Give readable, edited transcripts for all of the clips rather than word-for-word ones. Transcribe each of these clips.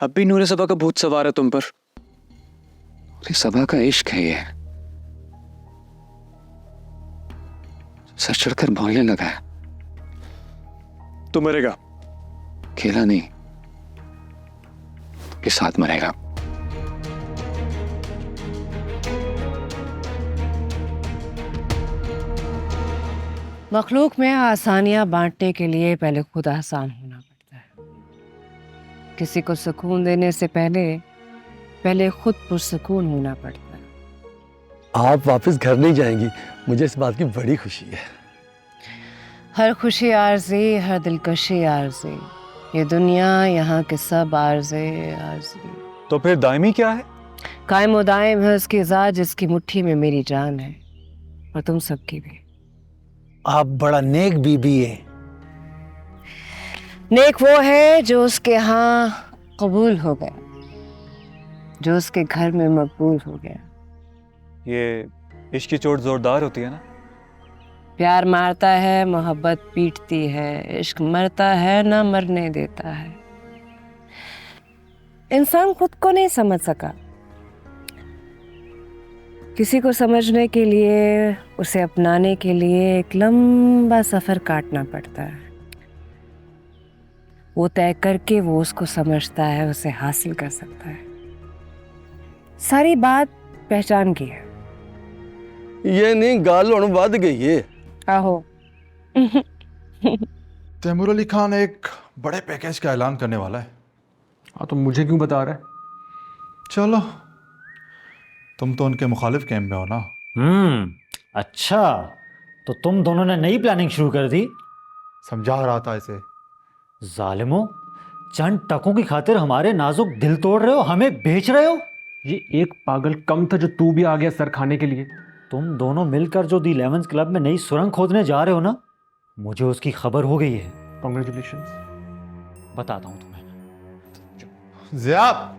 अब भी नूरे सबा का भूत सवार है तुम पर। नूरे सबा का इश्क है ये, सर चढ़कर बोलने लगा है। तू मरेगा। अकेला नहीं, के साथ मरेगा। मखलूक में आसानियां बांटने के लिए पहले खुद आसान होना पड़ता है। किसी को सुकून देने से पहले खुद पुरसुकून होना पड़ता है। आप वापस घर नहीं जाएंगी, मुझे इस बात की बड़ी खुशी है। हर खुशी आरज़ी, हर दिलकशी आरज़ी, ये दुनिया यहाँ के सब आरज़े आरज़ी। तो फिर दायमी क्या है? कायम व दायम है उसकी ज़ात जिसकी मुट्ठी में मेरी जान है, और तुम सबकी भी। आप बड़ा नेक बीबी है। नेक वो है जो उसके यहाँ कबूल हो गया, जो उसके घर में मकबूल हो गया। ये इश्क की चोट जोरदार होती है ना? प्यार मारता है, मोहब्बत पीटती है, इश्क मरता है ना मरने देता है। इंसान खुद को नहीं समझ सका, किसी को समझने के लिए, उसे अपनाने के लिए एक लंबा सफर काटना पड़ता है। वो तय करके वो उसको समझता है, उसे हासिल कर सकता है। सारी बात पहचान की है। ये नहीं गाल होने बाद गई है। आहो। तैमूर अली खान एक बड़े पैकेज का ऐलान करने वाला है। हाँ, तो मुझे क्यों बता रहा है? चलो, तुम तो उनके मुखालिफ कैंप में हो ना। अच्छा, तो तुम दोनों ने नई प्लानिंग शुरू कर दी। समझा रहा था इसे। जालिमो, चंद टकों की खातिर हमारे नाजुक दिल तोड़ रहे हो, हमें बेच रहे हो। ये एक पागल कम था जो तू भी आ गया सर खाने के लिए। तुम दोनों मिलकर जो दी 11 क्लब में नई सुरंग खोदने जा रहे हो ना, मुझे उसकी खबर हो गई है। कांग्रेचुलेशंस। बताता हूं तुम्हें। ज़ियाब,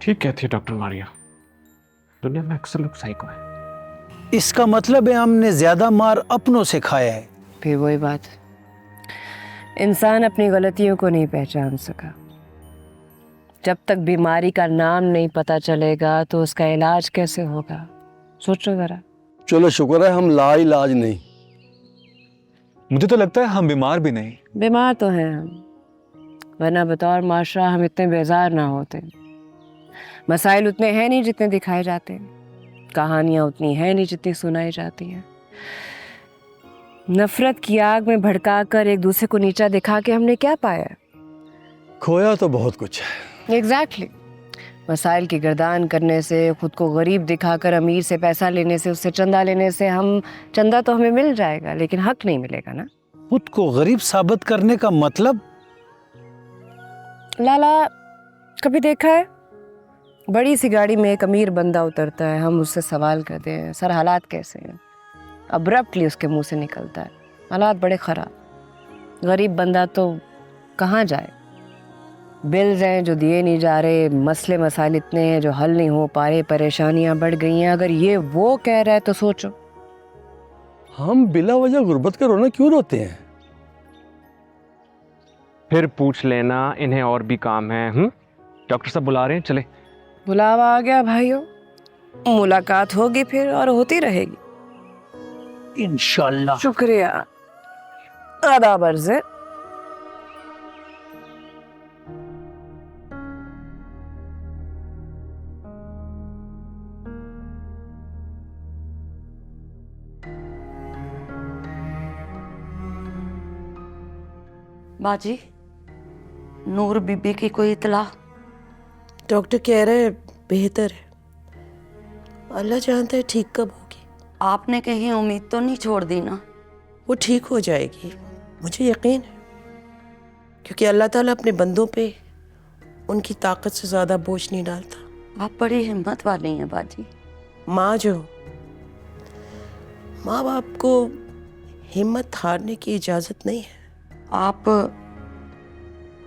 ठीक कहती है डॉक्टर मारिया, दुनिया में अक्सर लोग साइको हैं। इसका मतलब है हमने ज्यादा मार अपनों से खाया है। फिर वही बात, इंसान अपनी गलतियों को नहीं पहचान सका। जब तक बीमारी का नाम नहीं पता चलेगा तो उसका इलाज कैसे होगा, सोचो जरा। चलो शुक्र है हम लाइलाज नहीं। मुझे तो लगता है हम बीमार भी नहीं। बीमार तो हैं हम, वरना बतौर माशरा हम इतने बेजार ना होते। मसाइल उतने हैं नहीं जितने दिखाए जाते, कहानियां उतनी हैं नहीं जितनी सुनाई जाती हैं। नफरत की आग में भड़का कर एक दूसरे को नीचा दिखा के हमने क्या पाया? खोया तो बहुत कुछ है। एग्जैक्टली। मसाइल की गर्दान करने से, खुद को गरीब दिखाकर अमीर से पैसा लेने से, उससे चंदा लेने से चंदा तो हमें मिल जाएगा लेकिन हक नहीं मिलेगा ना। खुद को गरीब साबित करने का मतलब? लाला, कभी देखा है बड़ी सी गाड़ी में एक अमीर बंदा उतरता है, हम उससे सवाल करते हैं सर हालात कैसे हैं, अब्रप्टली उसके मुंह से निकलता है हालात बड़े ख़राब। गरीब बंदा तो कहाँ जाए, बिल्स हैं जो दिए नहीं जा रहे, मसले मसाइल इतने हैं जो हल नहीं हो पा रहे, परेशानियां बढ़ गई हैं। अगर ये वो कह रहा है तो सोचो। हम बिला वजह गुर्बत का रोना क्यों रोते हैं? फिर पूछ लेना, इन्हें और भी काम है। डॉक्टर साहब बुला रहे हैं, चले। बुलावा आ गया भाइयों, मुलाकात होगी फिर और होती रहेगी इंशाल्लाह। शुक्रिया, आदाब अर्ज़। बाजी, नूर बीबी की कोई इतला? डॉक्टर कह रहे हैं बेहतर है, अल्लाह जानता है ठीक कब होगी। आपने कहीं उम्मीद तो नहीं छोड़ दी ना? वो ठीक हो जाएगी, मुझे यकीन है, क्योंकि अल्लाह ताला अपने बंदों पे उनकी ताकत से ज़्यादा बोझ नहीं डालता। आप बड़ी हिम्मत वाली हैं बाजी। माँ जो, माँ बाप को हिम्मत हारने की इजाज़त नहीं है। आप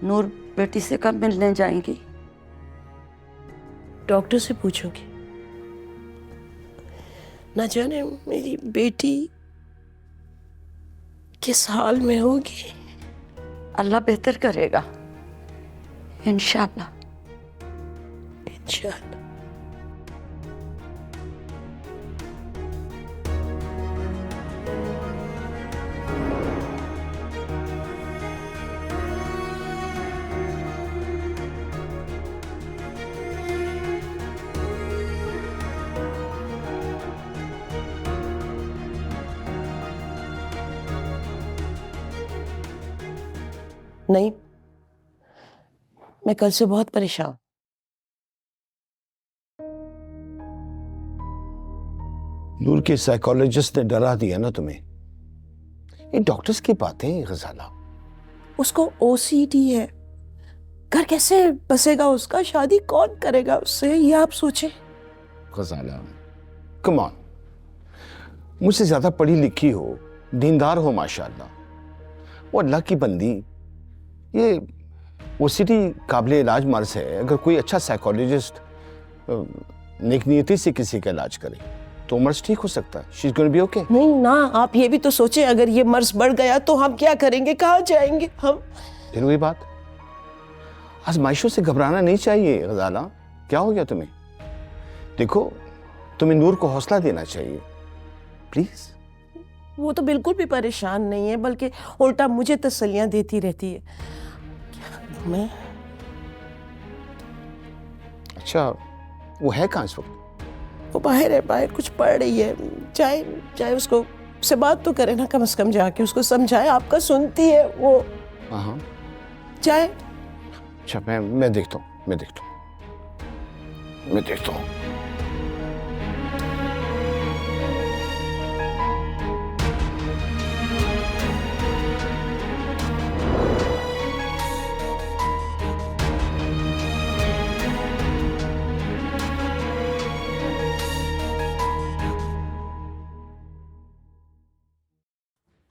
नूर बेटी से कब मिलने जाएंगी? डॉक्टर से पूछोगी, ना जाने मेरी बेटी किस हाल में होगी। अल्लाह बेहतर करेगा इंशाल्लाह। इंशाल्लाह। नहीं, मैं कल से बहुत परेशान हूं। नूर के साइकोलॉजिस्ट ने डरा दिया ना तुम्हें। ये डॉक्टर्स की बातें हैं गजाला। उसको ओसीडी है, घर कैसे बसेगा उसका, शादी कौन करेगा उससे, ये आप सोचें। गजाला कम ऑन, मुझसे ज्यादा पढ़ी लिखी हो, दीनदार हो माशाल्लाह, वो अल्लाह की बंदी। ये ओसीडी काबिल इलाज मर्ज है। अगर कोई अच्छा साइकोलॉजिस्ट नेक नियति से किसी का इलाज करे तो मर्ज ठीक हो सकता है। She is going to be okay. नहीं ना, आप ये भी तो सोचें, अगर ये मर्ज बढ़ गया तो हम क्या करेंगे, कहाँ जाएंगे हम। फिर वही बात, आजमाइशों से घबराना नहीं चाहिए गजाला। क्या हो गया तुम्हें? देखो, तुम्हें नूर को हौसला देना चाहिए प्लीज। वो तो बिल्कुल भी परेशान नहीं है, बल्कि उल्टा मुझे तसल्लियां देती रहती है। मैं अच्छा, वो है कहाँ इस वक्त? वो बाहर है, बाहर कुछ पढ़ रही है। चाहे उसको से बात तो करे ना, कम से कम जाके उसको समझाए। आपका सुनती है वो? हाँ। चाहे अच्छा, मैं देखता हूँ, मैं देखता हूँ।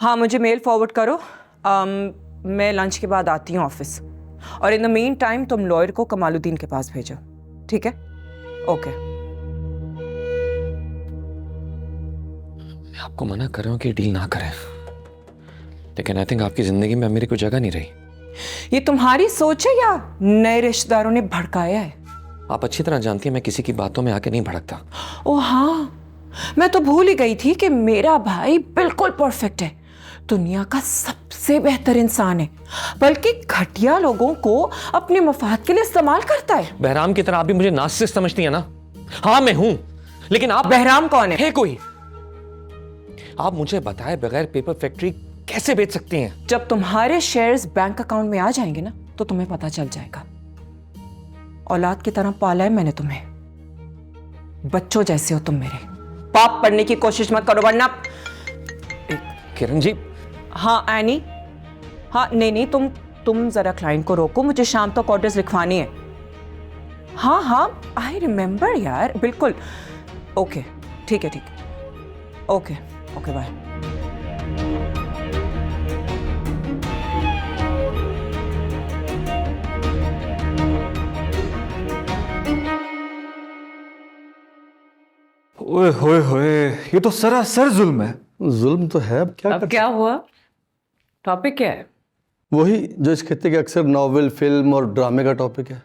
हाँ, मुझे मेल फॉरवर्ड करो। मैं लंच के बाद आती हूँ ऑफिस, और इन द मीन टाइम तुम लॉयर को कमालुद्दीन के पास भेजो, ठीक है? ओके। मैं आपको मना कर रहा हूँ कि डील ना करें, लेकिन आई थिंक आपकी जिंदगी में मेरी कोई जगह नहीं रही। ये तुम्हारी सोच है या नए रिश्तेदारों ने भड़काया है? आप अच्छी तरह जानती हैं मैं किसी की बातों में आके नहीं भड़कता। ओ हाँ, मैं तो भूल ही गई थी कि मेरा भाई बिल्कुल परफेक्ट है, दुनिया का सबसे बेहतर इंसान है, बल्कि घटिया लोगों को अपने मफाद के लिए इस्तेमाल करता है। बहराम की तरह आप भी मुझे नार्सिसिस्ट समझती है ना? हाँ मैं हूं, लेकिन आप बहराम कौन है? कोई? आप मुझे बताए बगैर पेपर फैक्ट्री कैसे बेच सकती हैं? जब तुम्हारे शेयर्स बैंक अकाउंट में आ जाएंगे ना, तो तुम्हें पता चल जाएगा। औलाद की तरह पाला है मैंने तुम्हें, बच्चों जैसे हो तुम मेरे। पाप पढ़ने की कोशिश मत करो, वरना। किरण जी। हाँ एनी, हाँ नहीं, तुम जरा क्लाइंट को रोको, मुझे शाम तक ऑर्डर्स लिखवानी है। हाँ, आई रिमेम्बर यार, बिल्कुल। ओके, ठीक है। Okay, bye. ओए होए होए, ये तो सरासर जुल्म है। जुल्म तो है, अब क्या अब क्या हुआ? टॉपिक क्या है? वही जो इस खत्ते के अक्सर नॉवेल, फिल्म और ड्रामे का टॉपिक है,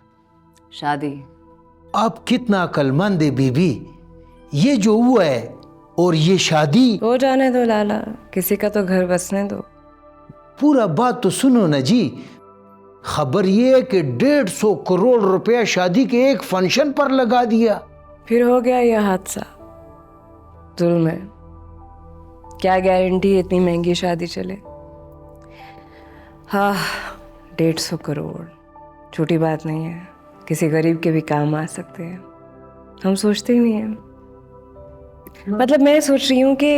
शादी। आप कितना अक्लमंद है बीबी, ये जो हुआ है और ये शादी। हो जाने दो लाला, किसी का तो घर बसने दो। पूरा बात तो सुनो ना जी। खबर ये है कि 150 करोड़ रुपया शादी के एक फंक्शन पर लगा दिया। फिर हो गया यह हादसा। जुल्म है, क्या गारंटी इतनी महंगी शादी चले। हाँ, 150 करोड़ छोटी बात नहीं है, किसी गरीब के भी काम आ सकते हैं। हम सोचते ही नहीं हैं। मतलब मैं सोच रही हूँ कि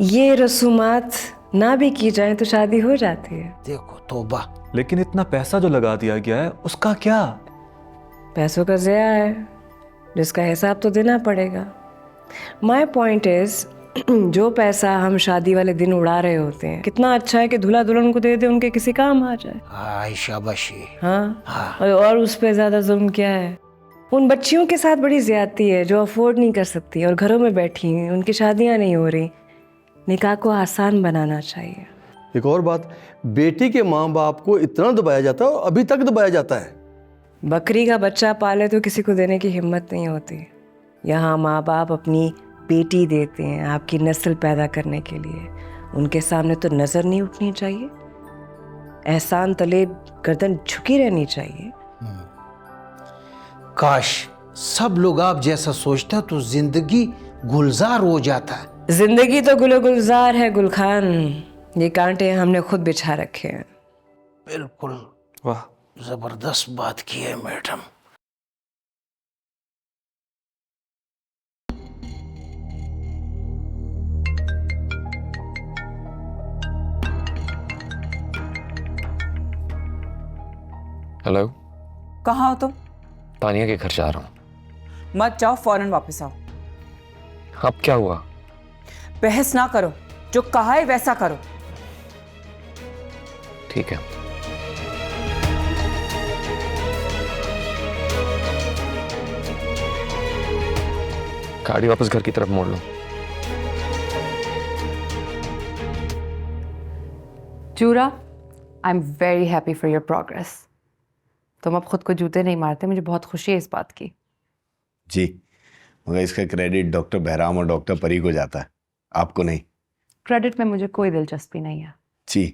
ये रसूमात ना भी की जाए तो शादी हो जाती है। देखो तौबा। लेकिन इतना पैसा जो लगा दिया गया है उसका क्या? पैसों का ज़या है, जिसका हिसाब तो देना पड़ेगा। माय पॉइंट इज, जो पैसा हम शादी वाले दिन उड़ा रहे होते हैं, कितना अच्छा है कि दूल्हा दुल्हन को दे दे, उनके किसी काम आ जाए। हाय शाबाशी। हाँ। और उस पे ज़्यादा जुल्म क्या है? उन बच्चियों के साथ बड़ी ज़्यादती है जो अफोर्ड नहीं कर सकती और घरों में बैठी हैं, उनकी शादियाँ नहीं हो रही। निकाह को आसान बनाना चाहिए। एक और बात, बेटी के माँ बाप को इतना दबाया जाता है और अभी तक दबाया जाता है। बकरी का बच्चा पाले तो किसी को देने की हिम्मत नहीं होती। यहाँ माँ बाप अपनी बेटी देते हैं आपकी नस्ल पैदा करने के लिए। उनके सामने तो नजर नहीं उठनी चाहिए, एहसान तले गर्दन झुकी रहनी चाहिए। काश सब लोग आप जैसा सोचता तो जिंदगी गुलजार हो जाता है। जिंदगी तो गुलो गुलजार है गुलखान, ये कांटे हमने खुद बिछा रखे हैं। बिल्कुल वाह, जबरदस्त बात की है मैडम। हेलो, कहाँ हो तुम? तानिया के घर जा रहा हूँ। मत जाओ, फौरन वापस आओ। अब क्या हुआ? बहस ना करो, जो कहा है वैसा करो। ठीक है। गाड़ी वापस घर की तरफ मोड़ लो। जूरा, I am very happy for your progress. तुम अब खुद को जूते नहीं मारते, मुझे बहुत खुशी है इस बात की। जी, मगर इसका क्रेडिट डॉक्टर बहराम और डॉक्टर परी को जाता है, आपको नहीं। क्रेडिट में मुझे कोई दिलचस्पी नहीं है। जी,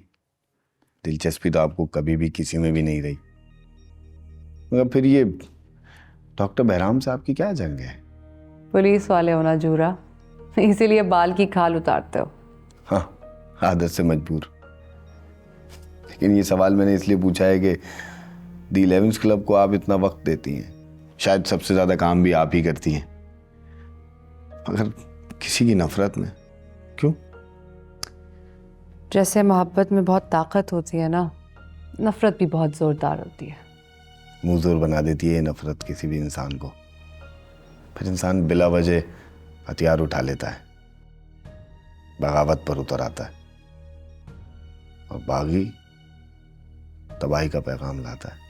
दिलचस्पी तो आपको कभी भी किसी में भी नहीं रही। मगर फिर ये डॉक्टर बहराम से आपकी क्या जंग है? पुलिस वाले हो ना जूरा, इसीलिए बाल की खाल उतारते हो। हाँ, आदत से मजबूर। लेकिन ये सवाल मैंने इसलिए पूछा है कि दी 11th क्लब को आप इतना वक्त देती हैं, शायद सबसे ज्यादा काम भी आप ही करती हैं, मगर किसी की नफरत में क्यों? जैसे मोहब्बत में बहुत ताकत होती है ना, नफरत भी बहुत जोरदार होती है। मुंह जोर बना देती है ये नफरत किसी भी इंसान को। फिर इंसान बिला वजह हथियार उठा लेता है, बगावत पर उतर आता है और बागी तबाही का पैगाम लाता है।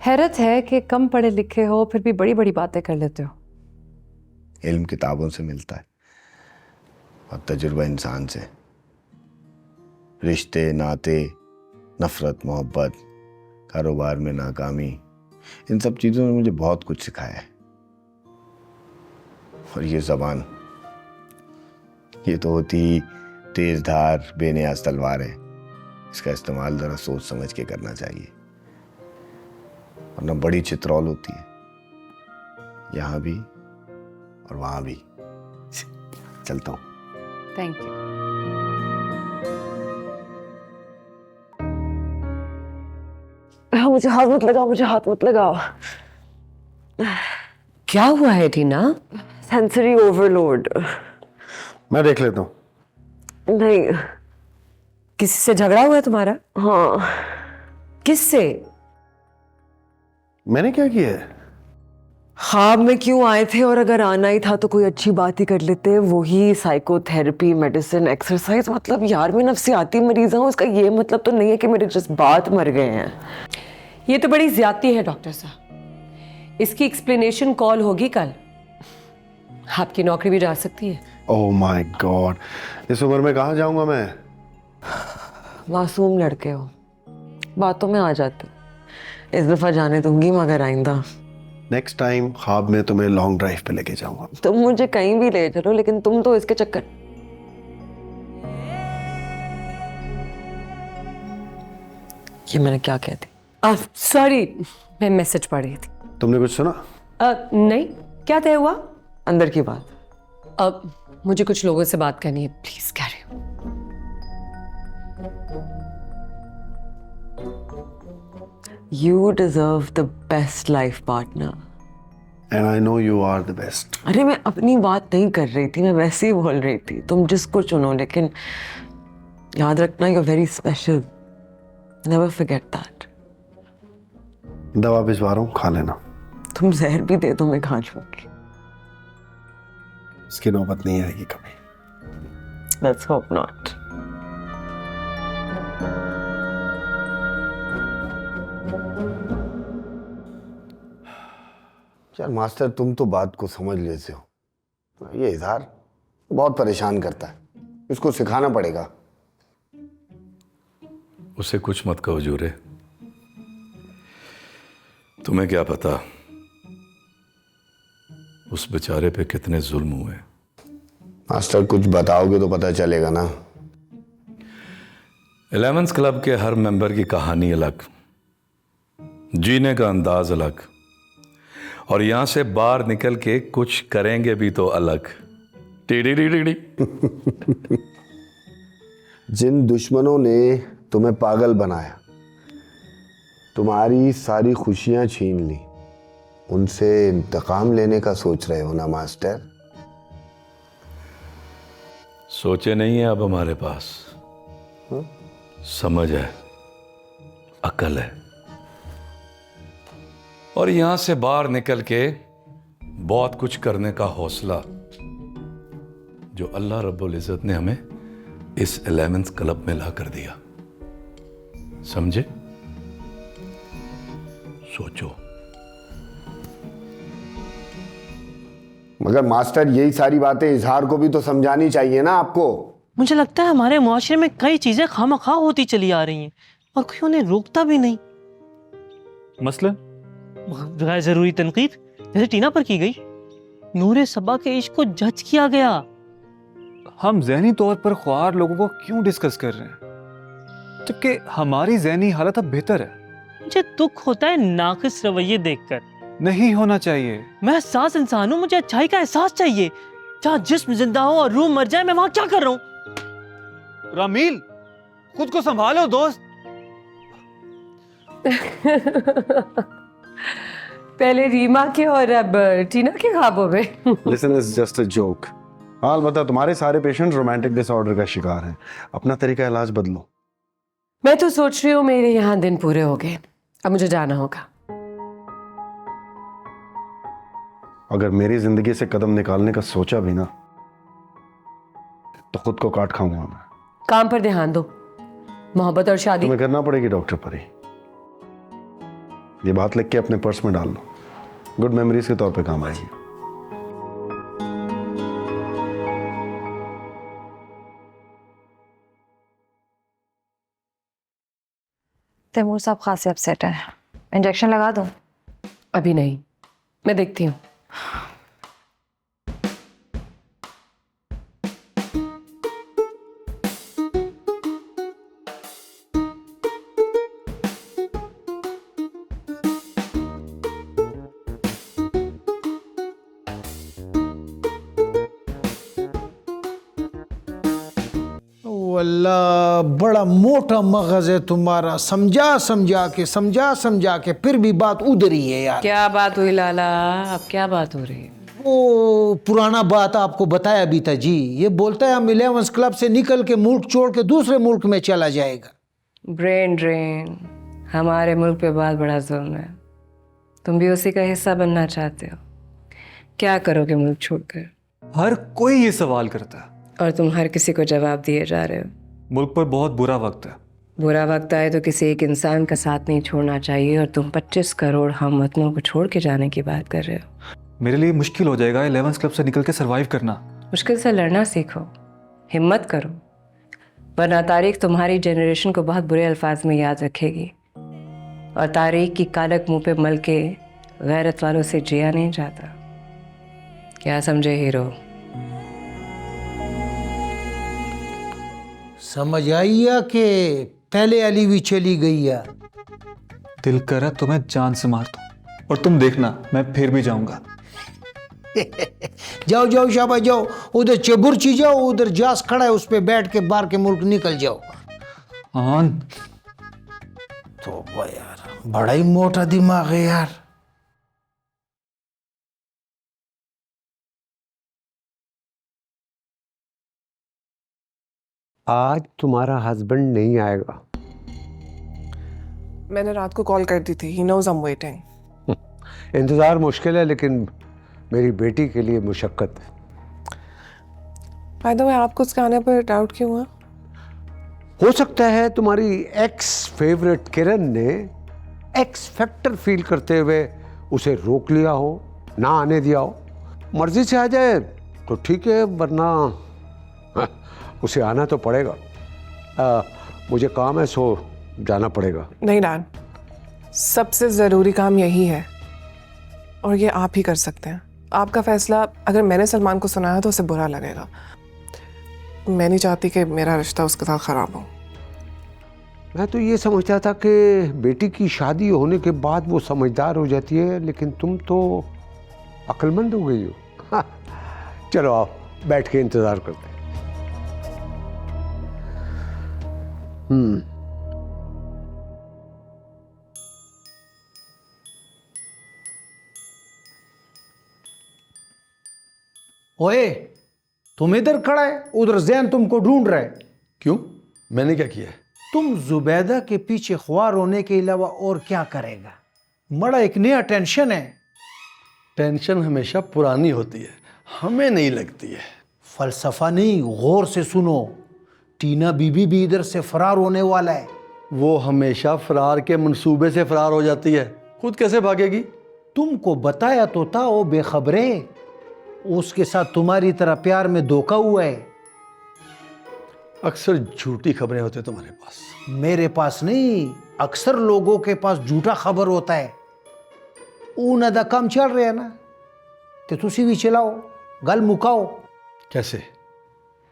हैरत है कि कम पढ़े लिखे हो फिर भी बड़ी बड़ी बातें कर लेते हो। इल्म किताबों से मिलता है और तजुर्बा इंसान से। रिश्ते, नाते, नफरत, मोहब्बत, कारोबार में नाकामी, इन सब चीज़ों ने मुझे बहुत कुछ सिखाया है। और ये ज़बान, ये तो होती ही तेज धार बेनियाज तलवार है। इसका इस्तेमाल ज़रा सोच समझ के करना चाहिए, वरना बड़ी चित्रौल होती है, यहाँ भी और वहाँ भी। चलता हूँ। Thank you. मुझे हाथ मत लगाओ, मुझे हाथ मत लगाओ। क्या हुआ है टीना? Sensory overload. मैं देख लेता हूँ। नहीं, किसी से झगड़ा हुआ है तुम्हारा? हाँ। किससे? मैंने क्या किया है? ख्वाब में क्यों आए थे? और अगर आना ही था तो कोई अच्छी बात ही कर लेते। वही साइकोथेरेपी, मेडिसिन, एक्सरसाइज। मतलब यार, मैं नफ्सियाती मरीज हूँ, इसका ये मतलब तो नहीं है कि मेरे जज्बात मर गए हैं। ये तो बड़ी ज्यादती है डॉक्टर साहब। इसकी एक्सप्लेनेशन कॉल होगी कल। आपकी नौकरी भी जा सकती है। ओह माय गॉड, इस उम्र में कहाँ जाऊंगा मैं? मासूम लड़के हो, बातों में आ जाते हो। इस दफा जाने दूंगी, मगर आइंदा नेक्स्ट टाइम ख्वाब में तुम्हें लॉन्ग ड्राइव पे लेके जाऊंगा। तुम मुझे कहीं भी ले चलो, लेकिन तुम तो इसके चक्कर। ये मैंने क्या कह दी? सॉरी, मैं मैसेज पढ़ रही थी। तुमने कुछ सुना? नहीं, क्या तय हुआ? अंदर की बात। अब मुझे कुछ लोगों से बात करनी है, please carry on. You deserve the best life partner. And I know you are the best. अरे मैं अपनी बात नहीं कर रही थी, मैं वैसे ही बोल रही थी। तुम जिसको चुनो, लेकिन याद रखना, you're very special. Never forget that. दवा भिजवा रहा हूँ, खा लेना। तुम जहर भी दे दो, मैं खा लूंगी। इसकी नौबत नहीं आएगी कभी। Let's hope not. यार मास्टर, तुम तो बात को समझ लेते हो। ये इजहार बहुत परेशान करता है, इसको सिखाना पड़ेगा। उसे कुछ मत कहो जूरे। तुम्हें क्या पता उस बेचारे पे कितने जुल्म हुए। मास्टर कुछ बताओगे तो पता चलेगा ना। 11th क्लब के हर मेंबर की कहानी अलग, जीने का अंदाज अलग, और यहां से बाहर निकल के कुछ करेंगे भी तो अलग। TD TD. जिन दुश्मनों ने तुम्हें पागल बनाया, तुम्हारी सारी खुशियां छीन ली, उनसे इंतकाम लेने का सोच रहे हो ना मास्टर? सोचे नहीं है अब हमारे पास, समझ है, अकल है, और यहां से बाहर निकल के बहुत कुछ करने का हौसला जो अल्लाह रब्बुल इज़्ज़त ने हमें इस 11th क्लब में ला कर दिया। समझे? सोचो। मगर मास्टर यही सारी बातें इजहार को भी तो समझानी चाहिए ना आपको। मुझे लगता है हमारे मुआशरे में कई चीजें खामखा होती चली आ रही हैं और कोई उन्हें रोकता भी नहीं। मसलन गैर जरूरी तनकीद जैसे टीना पर की गई, नूरे सबा के इश्क को जज किया गया। हम ज़हनी तौर पर ख्वार लोगों को क्यों डिस्कस कर रहे हैं, जबकि हमारी ज़हनी हालत अब बेहतर है। मुझे दुख होता है नाकिस रवैये देखकर। नहीं होना चाहिए। मैं एहसास इंसान हूँ, मुझे अच्छाई का एहसास चाहिए। जहाँ जिस्म जिंदा हो और रूह मर जाए, मैं वहां क्या कर रहा हूँ? रामील, खुद को संभालो दोस्त। पहले रीमा के और अब टीना के ख्वाबों में। Listen, it's just a joke. हाल बता, तुम्हारे सारे पेशेंट रोमांटिक डिसऑर्डर का शिकार हैं। अपना तरीका इलाज बदलो। मैं तो सोच रही हूँ मेरे यहाँ दिन पूरे हो गए, अब मुझे जाना होगा। अगर मेरी जिंदगी से कदम निकालने का सोचा भी ना, तो खुद को काट खाऊंगा मैं। काम पर ध्यान दो, मोहब्बत और शादी तुम्हें करना पड़ेगी डॉक्टर परी। ये बात लिख के अपने पर्स में डाल लो, गुड मेमोरीज के तौर पे काम आएगी। तैमूर साहब खासे अपसेट है, इंजेक्शन लगा दूं? अभी नहीं, मैं देखती हूँ। अल्लाह, बड़ा मोटा मगज है तुम्हारा। समझा समझा के फिर भी बात उधर ही है यार। क्या बात हुई लाला, अब क्या बात हो रही है? वो पुराना बात आपको बताया भी था जी। ये बोलता है हम 11th क्लब से निकल के मुल्क छोड़ के दूसरे मुल्क में चला जाएगा। ब्रेन ड्रेन, हमारे मुल्क पे बहुत बड़ा जुल्म है। तुम भी उसी का हिस्सा बनना चाहते हो? क्या करोगे मुल्क छोड़कर? हर कोई ये सवाल करता है और तुम हर किसी को जवाब दिए जा रहे हो। मुल्क पर बहुत बुरा वक्त है। बुरा वक्त आए तो किसी एक इंसान का साथ नहीं छोड़ना चाहिए, और तुम 25 करोड़ हम वतनों को छोड़ के जाने की बात कर रहे हो। मेरे लिए मुश्किल हो जाएगा 11th क्लब से निकल के सरवाइव करना। मुश्किल से लड़ना सीखो, हिम्मत करो, वरना तारीख तुम्हारी जनरेशन को बहुत बुरे अल्फाज में याद रखेगी, और तारीख की कालक मुंह पे मल के गैरत वालों से जिया नहीं जाता। क्या समझे हीरो? समझ आई या कि पहले अली भी चली गई या? दिल करा तो मैं जान से मार दूं, और तुम देखना मैं फिर भी जाऊंगा। जाओ जाओ शाबाश, जाओ उधर चबुरची जाओ, उधर जास खड़ा है उस पे बैठ के बाहर के मुल्क निकल जाओ। हाँ तो यार बड़ा ही मोटा दिमाग है यार। आज तुम्हारा हस्बैंड नहीं आएगा। मैंने रात को कॉल कर दी थी। He knows I'm waiting. इंतजार मुश्किल है, लेकिन मेरी बेटी के लिए मुशक्कत है। By the way, आपको उसके आने पर डाउट क्यों हुआ? हो सकता है तुम्हारी एक्स फेवरेट किरण ने एक्स फैक्टर फील करते हुए उसे रोक लिया हो, ना आने दिया हो। मर्जी से आ जाए तो ठीक है, वरना उसे आना तो पड़ेगा। मुझे काम है, सो जाना पड़ेगा। नहीं डैड, सबसे ज़रूरी काम यही है और ये आप ही कर सकते हैं। आपका फैसला अगर मैंने सलमान को सुनाया तो उसे बुरा लगेगा। मैं नहीं चाहती कि मेरा रिश्ता उसके साथ ख़राब हो। मैं तो ये समझता था कि बेटी की शादी होने के बाद वो समझदार हो जाती है, लेकिन तुम तो अक्लमंद हो गई हो। हाँ, चलो आओ बैठ के इंतज़ार करते हैं। ओए, तुम इधर खड़ा है, उधर जैन तुमको ढूंढ रहा है। क्यों? मैंने क्या किया है? तुम जुबैदा के पीछे ख्वार होने के अलावा और क्या करेगा? बड़ा एक नया टेंशन है। टेंशन हमेशा पुरानी होती है, हमें नहीं लगती है। फलसफा नहीं, गौर से सुनो। टीना बीबी भी इधर से फरार होने वाला है। वो हमेशा फरार के मंसूबे से फरार हो जाती है, खुद कैसे भागेगी? तुमको बताया तो था, वो बेखबरे। उसके साथ तुम्हारी तरह प्यार में धोखा हुआ है। अक्सर झूठी खबरें होती है तुम्हारे पास। मेरे पास नहीं, अक्सर लोगों के पास झूठा खबर होता है। उन्हें दा काम चल रहा है ना, तो तुसी भी चलाओ, गल मुकाओ। कैसे?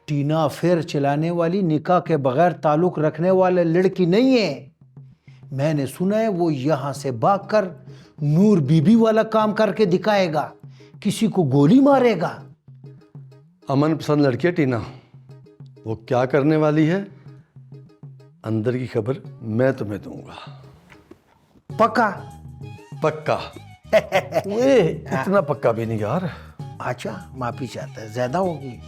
टीना अफेयर चलाने वाली, निकाह के बगैर ताल्लुक रखने वाले लड़की नहीं है। मैंने सुना है वो यहाँ से भागकर नूर बीबी वाला काम करके दिखाएगा, किसी को गोली मारेगा। अमन पसंद लड़की है टीना, वो क्या करने वाली है अंदर की खबर मैं तुम्हें दूंगा। पक्का? पक्का। इतना पक्का भी नहीं यार। अच्छा, माफी चाहता है, ज्यादा होगी।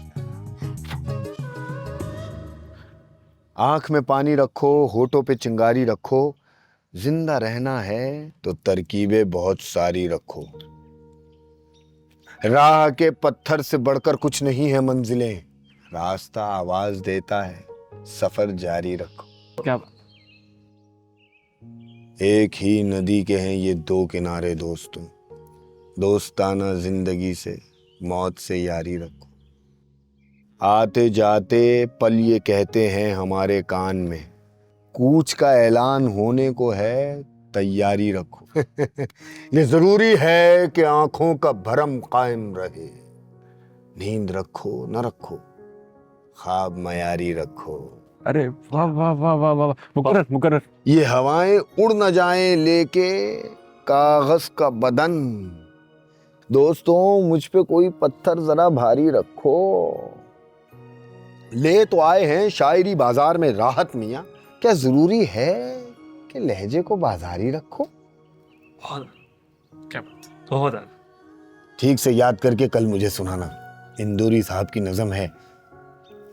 आंख में पानी रखो, होठों पे चिंगारी रखो, जिंदा रहना है तो तरकीबें बहुत सारी रखो। राह के पत्थर से बढ़कर कुछ नहीं है मंजिलें, रास्ता आवाज देता है, सफर जारी रखो। क्या? एक ही नदी के हैं ये दो किनारे दोस्तों, दोस्ताना जिंदगी से मौत से यारी रखो। आते जाते पल ये कहते हैं हमारे कान में, कूच का ऐलान होने को है, तैयारी रखो। ये जरूरी है कि आंखों का भरम कायम रहे, नींद रखो न रखो, ख्वाब मयारी रखो। अरे वाह वाह वाह वाह वाह, मुकर्रर मुकर्रर। ये हवाएं उड़ न जाएं लेके कागज का बदन, दोस्तों मुझ पे कोई पत्थर जरा भारी रखो। ले तो आए हैं शायरी बाजार में राहत मियां, क्या जरूरी है कि लहजे को बाजारी रखो? क्या बहुत ठीक से याद करके कल मुझे सुनाना। इंदौरी साहब की नज़म है,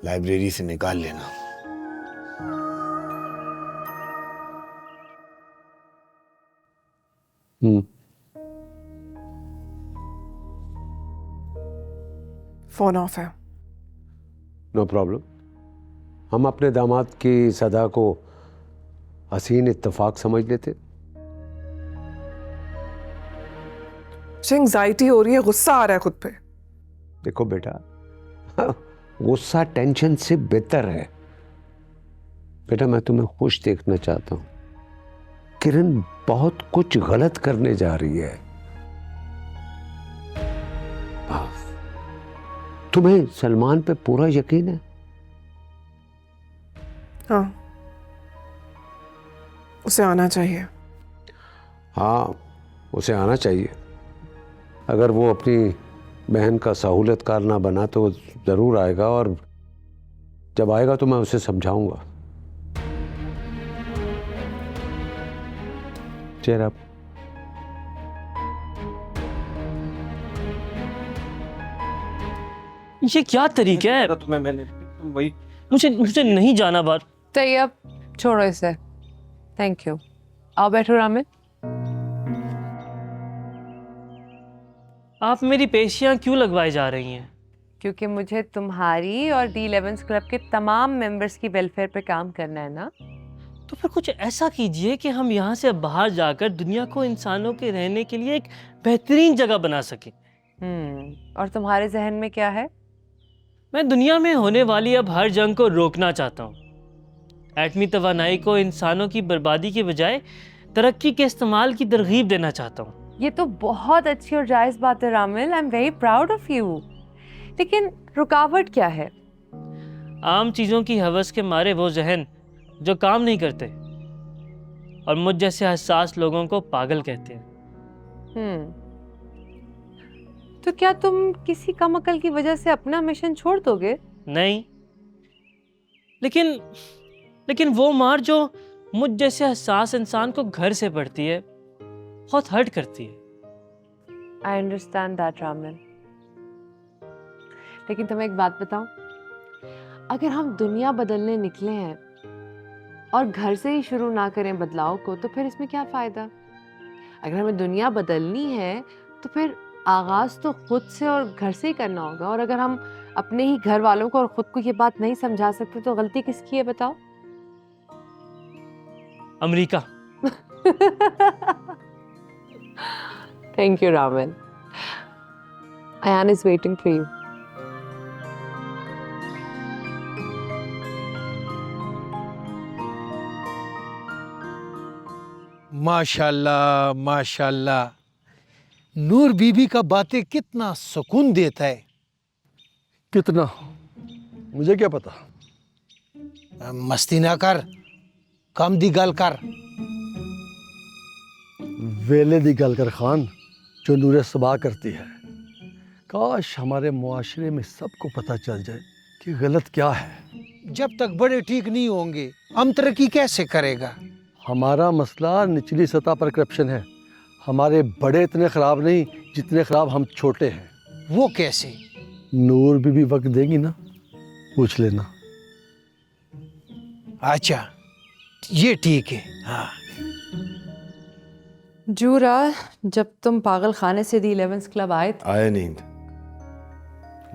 लाइब्रेरी से निकाल लेना। फोन ऑफ है। No problem. हम अपने दामाद की सदा को हसीन इत्तेफाक समझ लेते। एंग्जाइटी हो रही है, गुस्सा आ रहा है खुद पे। देखो बेटा, गुस्सा टेंशन से बेहतर है। बेटा मैं तुम्हें खुश देखना चाहता हूं। किरण बहुत कुछ गलत करने जा रही है। तुम्हें सलमान पे पूरा यकीन है? हाँ, उसे आना चाहिए। हाँ, उसे आना चाहिए। अगर वो अपनी बहन का सहूलतकार ना बना तो ज़रूर आएगा, और जब आएगा तो मैं उसे समझाऊंगा। चेहरा ये क्या तरीका है? तुम्हें मैंने वही, मुझे नहीं जाना बाहर। तैयब छोड़ो इसे, थैंक यू। आओ बैठो रामिन। आप मेरी पेशियां क्यों लगवाए जा रही हैं? क्योंकि मुझे तुम्हारी और D11 क्लब के तमाम मेंबर्स की वेलफेयर पे काम करना है ना। तो फिर कुछ ऐसा कीजिए कि हम यहाँ से बाहर जाकर दुनिया को इंसानों के रहने के लिए एक बेहतरीन जगह बना सकें। और तुम्हारे जहन में क्या है? मैं दुनिया में होने वाली अब हर जंग को रोकना चाहता हूँ। एटमी तवानाई को इंसानों की बर्बादी के बजाय तरक्की के इस्तेमाल की तरगीब देना चाहता हूँ। ये तो बहुत अच्छी और जायज़ बात है रामिल, आई am very proud of you. लेकिन रुकावट क्या है? आम चीज़ों की हवस के मारे वो जहन जो काम नहीं करते और मुझ जैसे हसास लोगों को पागल कहते हैं। तो क्या तुम किसी कम अकल की वजह से अपना मिशन छोड़ दोगे? नहीं, लेकिन वो मार जो मुझ जैसे हसास इंसान को घर से पड़ती है बहुत हर्ट करती है। I understand that Ramil. लेकिन तुम्हें एक बात बताऊं, अगर हम दुनिया बदलने निकले हैं और घर से ही शुरू ना करें बदलाव को, तो फिर इसमें क्या फायदा? अगर हमें दुनिया बदलनी है तो फिर आगाज तो खुद से और घर से ही करना होगा। और अगर हम अपने ही घर वालों को और खुद को ये बात नहीं समझा सकते तो गलती किसकी है बताओ? America. Thank you Ramil. Ayaan is waiting for you. माशाल्लाह माशाल्लाह, नूर बीबी का बातें कितना सुकून देता है। कितना, मुझे क्या पता। मस्ती ना कर, कम दी गल कर। वेले दी गल कर खान, जो नूरे सबा करती है। काश हमारे मुआशरे में सबको पता चल जाए कि गलत क्या है। जब तक बड़े ठीक नहीं होंगे हम तरक्की कैसे करेगा? हमारा मसला निचली सतह पर करप्शन है। हमारे बड़े इतने खराब नहीं जितने खराब हम छोटे हैं। वो कैसे? नूर बीबी वक्त देगी ना, पूछ लेना। अच्छा ये ठीक है। हाँ जूरा, जब तुम पागल खाने से दी 11th क्लब आए थे। आया नींद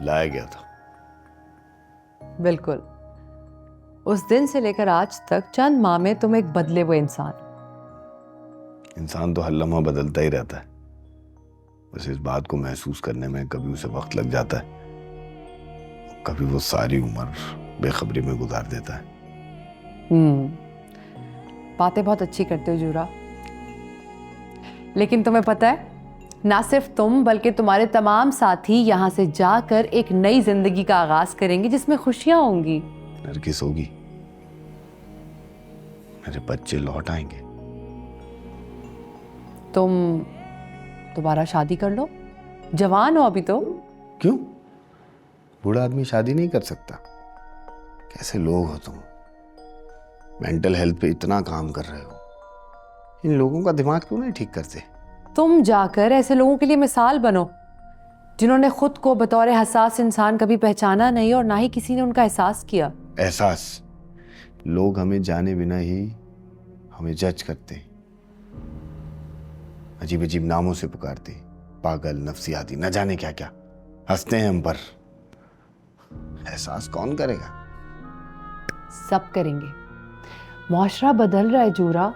लाया गया था। बिल्कुल, उस दिन से लेकर आज तक चंद माह में तुम एक बदले हुए इंसान तो हर लम्हा बदलता ही रहता है। बस इस बात को महसूस करने में कभी उसे वक्त लग जाता है, कभी वो सारी उम्र बेखबरी में गुजार देता है। बातें बहुत अच्छी करते हो जूरा, लेकिन तुम्हें पता है ना सिर्फ तुम बल्कि तुम्हारे तमाम साथी यहाँ से जाकर एक नई जिंदगी का आगाज करेंगे जिसमें खुशियां होंगी। नरगिस होगी, मेरे बच्चे लौट आएंगे। तुम दोबारा शादी कर लो, जवान हो अभी तो। क्यों? बूढ़ा आदमी शादी नहीं कर सकता? कैसे लोग हो तुम? मेंटल हेल्थ पे इतना काम कर रहे हो, इन लोगों का दिमाग क्यों नहीं ठीक करते? तुम जाकर ऐसे लोगों के लिए मिसाल बनो जिन्होंने खुद को बतौर हसास इंसान कभी पहचाना नहीं और ना ही किसी ने उनका एहसास किया। एहसास? लोग हमें जाने बिना ही हमें जज करते, अजीब अजीब नामों से पुकारते, पागल, नफसियाती, न जाने क्या क्या, हंसते हैं हम पर। एहसास कौन करेगा? सब करेंगे। मुआशरा बदल रहा है जूरा,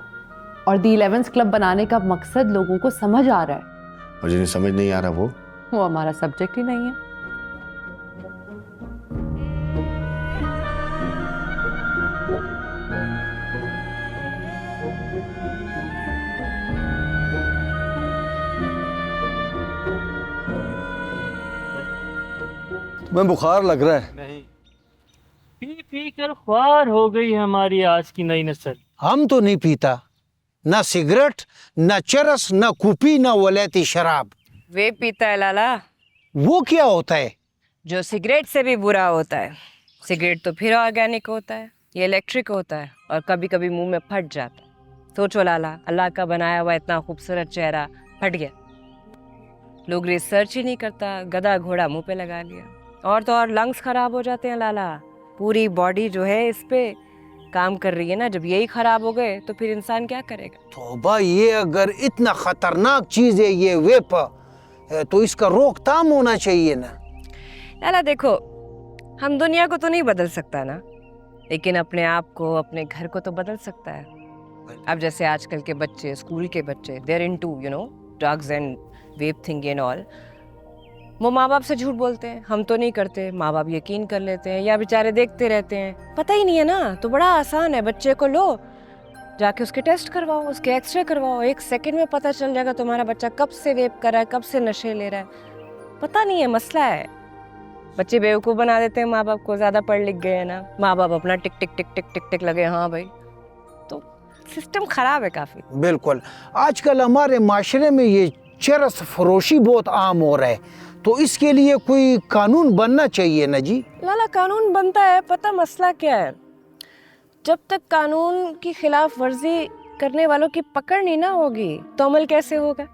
और दी 11th क्लब बनाने का मकसद लोगों को समझ आ रहा है। और जिन्हें समझ नहीं आ रहा वो हमारा सब्जेक्ट ही नहीं है। तुम्हें बुखार लग रहा है। नहीं, पी पी कर ख्वार हो गई हमारी आज की नई नस्ल। हम तो नहीं पीता, ना सिगरेट, ना चरस, ना कुपी, ना वलैती शराब। वे पीता है लाला। वो क्या होता है? जो सिगरेट से भी बुरा होता है। सिगरेट तो फिर ऑर्गेनिक होता है, ये इलेक्ट्रिक होता है और कभी कभी मुंह में फट जाता है। सोचो लाला, अल्लाह का बनाया हुआ इतना खूबसूरत चेहरा फट गया। लोग रिसर्च ही नहीं करता, गधा घोड़ा मुंह पे लगा लिया। और तो और लंग्स खराब हो जाते हैं लाला। पूरी बॉडी जो है इस पे काम कर रही है ना, जब यही खराब हो गए तो फिर इंसान क्या करेगा? तौबा, ये अगर इतना खतरनाक चीज है ये वेप, तो इसका रोकथाम होना चाहिए ना। लाला देखो, हम दुनिया को तो नहीं बदल सकता ना, लेकिन अपने आप को, अपने घर को तो बदल सकता है। अब जैसे आजकल के बच्चे, स्कूल के बच्चे, they're into drugs and vape thing and all. वो माँ बाप से झूठ बोलते हैं, हम तो नहीं करते, माँ बाप यकीन कर लेते हैं या बेचारे देखते रहते हैं। पता ही नहीं है ना, तो बड़ा आसान है, बच्चे को लो, जाके उसके टेस्ट करवाओ, उसके एक्सरे करवाओ, 1 सेकंड में पता चल जाएगा तुम्हारा बच्चा कब से वेप कर रहा है, कब से नशे ले रहा है। पता नहीं है, मसला है। बच्चे बेवकूफ़ बना देते हैं माँ बाप को, ज़्यादा पढ़ लिख गए हैं ना, माँ बाप अपना टिक टिक टिक टिक टिक टिक लगे, हाँ भाई, तो सिस्टम खराब है काफ़ी। बिल्कुल, आजकल हमारे माशरे में ये चरस फरोशी बहुत आम हो रहा है, तो इसके लिए कोई कानून बनना चाहिए ना जी। लाला कानून बनता है, पता मसला क्या है, जब तक कानून की खिलाफ वर्जी करने वालों की पकड़ नहीं ना होगी तो अमल कैसे होगा?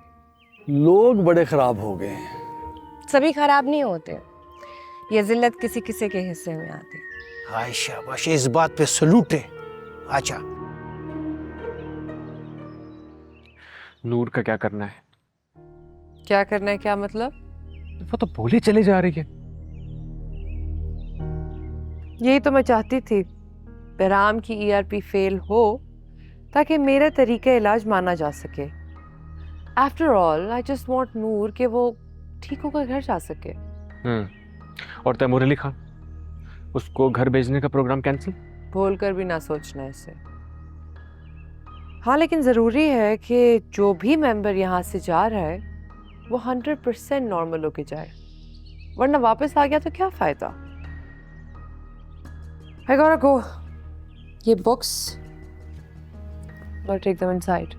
लोग बड़े खराब हो गए हैं। सभी खराब नहीं होते, ये जिल्लत किसी किसी के हिस्से में आती। हाय शाबाश, इस बात पे सलूट है। अच्छा, नूर का क्या करना है? क्या करना है? क्या मतलब? वो तो बोली चली जा रही है। यही तो मैं चाहती थी, बहराम की ERP फेल हो ताकि मेरा तरीका इलाज माना जा सके। After all I just want Noor कि वो ठीक होकर घर जा सके। और तैमूर अली खान, उसको घर भेजने का प्रोग्राम कैंसिल? भूल कर भी ना सोचना इसे। हाँ, लेकिन ज़रूरी है कि जो भी मेंबर यहाँ से जा रहा है वो 100% नॉर्मल होके जाए, वरना वापस आ गया तो क्या फ़ायदा। I gotta go. ये books I'll take them inside.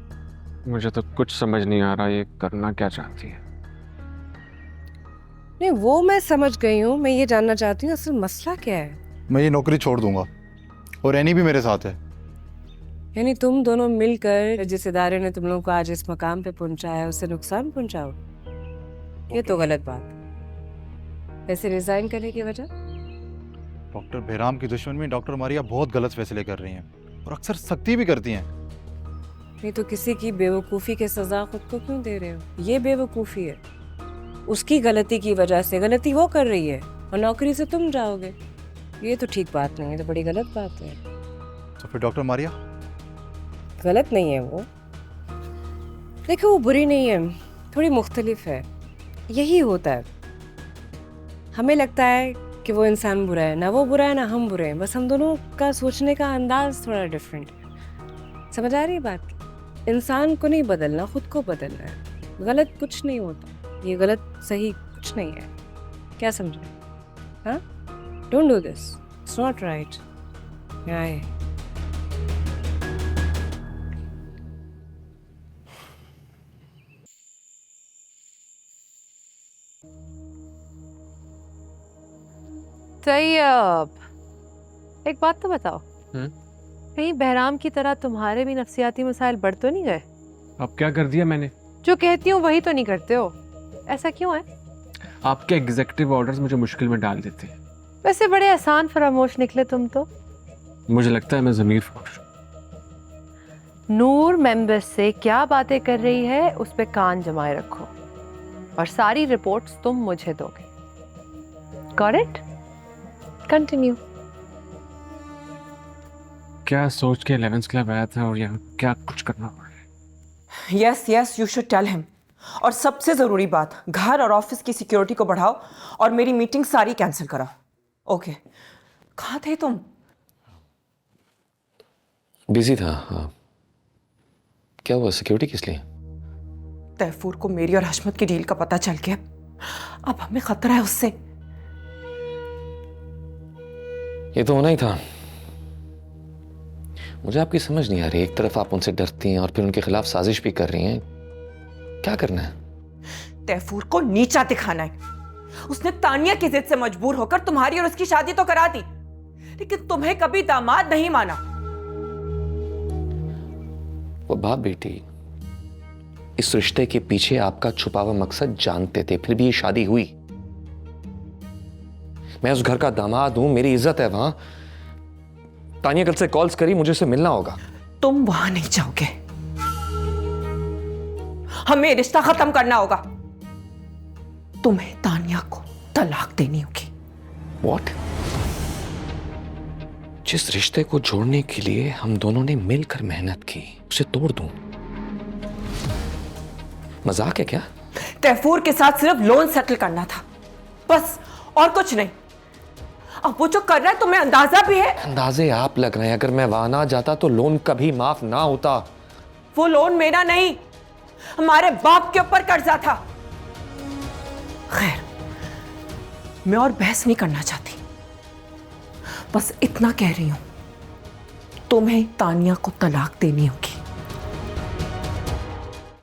मुझे तो कुछ समझ नहीं आ रहा ये करना क्या चाहती है। नहीं, वो मैं समझ गई हूँ, मैं ये जानना चाहती हूँ असल मसला क्या है। मैं ये नौकरी छोड़ दूंगा और एनी भी मेरे साथ है। यानी तुम दोनों मिलकर जिस इदारे ने तुम लोगों को आज इस मकाम पे पहुंचाया उसे नुकसान पहुंचाओ, ये तो गलत बात। वैसे रिजाइन करने की वजह? डॉक्टर बहराम की दुश्मन में डॉक्टर मारिया बहुत गलत फैसले कर रही हैं और अक्सर सख्ती भी करती हैं। नहीं तो किसी की बेवकूफ़ी के सजा खुद को क्यों दे रहे हो? ये बेवकूफ़ी है, उसकी गलती की वजह से गलती वो कर रही है और नौकरी से तुम जाओगे, ये तो ठीक बात नहीं है, तो बड़ी गलत बात है। तो फिर डॉक्टर मारिया गलत नहीं है वो, देखो वो बुरी नहीं है, थोड़ी मुख्तलिफ है, यही होता है। हमें लगता है कि वो इंसान बुरा है, ना वो बुरा है ना हम बुरे हैं, बस हम दोनों का सोचने का अंदाज थोड़ा डिफरेंट है। समझ आ रही है बात? इंसान को नहीं बदलना, खुद को बदलना है। गलत कुछ नहीं होता, ये गलत सही कुछ नहीं है, क्या समझे? हाँ, don't do this, it's not right. आए तैयब, एक बात तो बताओ, कहीं बहराम की तरह तुम्हारे भी नफ्सियाती मसाइल बढ़ तो नहीं गए? अब क्या कर दिया मैंने? जो कहती हूँ वही तो नहीं करते हो, ऐसा क्यों है? आपके एग्जीक्यूटिव ऑर्डर्स मुझे मुश्किल में डाल देते हैं। वैसे बड़े आसान फरामोश निकले तुम तो। मुझे लगता है मैं ज़मीर फरोश हूं। नूर मेंबर से क्या बातें कर रही है उस पे कान जमाए रखो और सारी रिपोर्ट्स तुम मुझे दोगे। Got it? कंटिन्यू। क्या सोच के 11th क्लब आया था और यहाँ क्या कुछ करना पड़ रहा है? Yes yes, you should tell him. और सबसे ज़रूरी बात, घर और ऑफिस की सिक्योरिटी को बढ़ाओ और मेरी मीटिंग सारी कैंसिल कराओ। ओके, कहाँ थे तुम? बिजी था। हाँ, क्या हुआ? सिक्योरिटी किस लिए? तैफूर को मेरी और हशमत की डील का पता चल गया, अब हमें खतरा है उससे। ये तो होना ही था। मुझे आपकी समझ नहीं आ रही, एक तरफ आप उनसे डरती हैं और फिर उनके खिलाफ साजिश भी कर रही हैं, क्या करना है? तैफूर को नीचा दिखाना है। उसने तानिया की जिद से मजबूर होकर तुम्हारी और उसकी शादी तो करा दी, लेकिन तुम्हें कभी दामाद नहीं माना। वो बाप बेटी इस रिश्ते के पीछे आपका छुपा हुआ मकसद जानते थे, फिर भी ये शादी हुई। मैं उस घर का दामाद हूं, मेरी इज्जत है वहां। तानिया कल से कॉल्स करी, मुझे उससे मिलना होगा। तुम वहां नहीं जाओगे, हमें रिश्ता खत्म करना होगा। तुम्हें तानिया को तलाक देनी होगी। What? जिस रिश्ते को जोड़ने के लिए हम दोनों ने मिलकर मेहनत की, उसे तोड़ दूं? मजाक है क्या? तैफूर के साथ सिर्फ लोन सेटल करना था, बस, और कुछ नहीं। अब वो जो कर रहा है तुम्हें अंदाजा भी है? अंदाजे आप लग रहे हैं। अगर मैं वहां ना जाता तो लोन कभी माफ ना होता। वो लोन मेरा नहीं, हमारे बाप के ऊपर कर्जा था। खैर, मैं और बहस नहीं करना चाहती, बस इतना कह रही हूं, तुम्हें तानिया को तलाक देनी होगी।